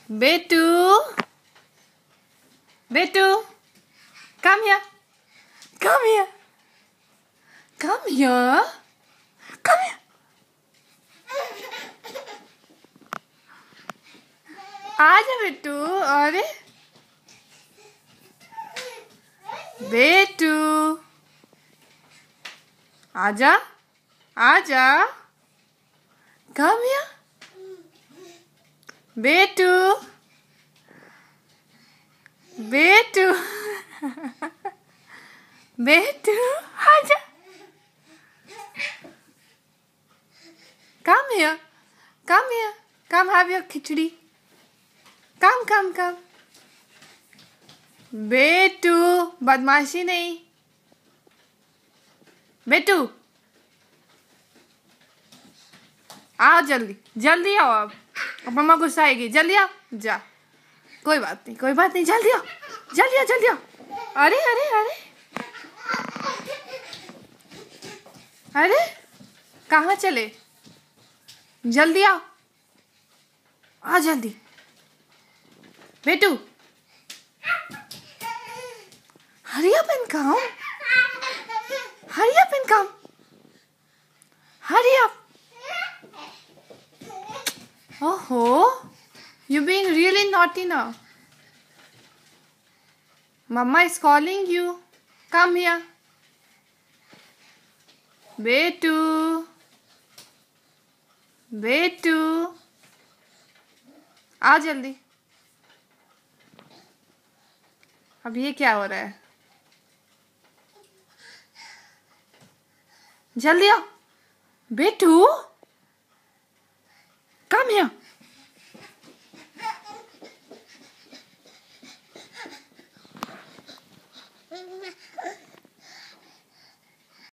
बेटू, बेटू, come here, come here, come here, come here. आजा बेटू। अरे बेटू, आजा, आजा, come here, बेटू, बेटू, बेटू, आजा, come here, come here, come have your khichdi, come, come, come, बेटू, बदमाशी नहीं, बेटू, आओ जल्दी, जल्दी आओ। अब मम्मा गुस्सा आएगी, जल्दी आओ, जा। कोई बात नहीं, कोई बात नहीं, जल्दी आओ, जल्दी आओ, जल्दी आओ। अरे अरे अरे अरे, कहाँ चले? जल्दी आओ, आ जल्दी। बेटू, hurry up and come, hurry up and come, hurry up. Oh, you're being really naughty now. Mama is calling you. Come here. बेटू, बेटू, आ जल्दी। अब ये क्या हो रहा है? जल्दी आओ बेटू, come here.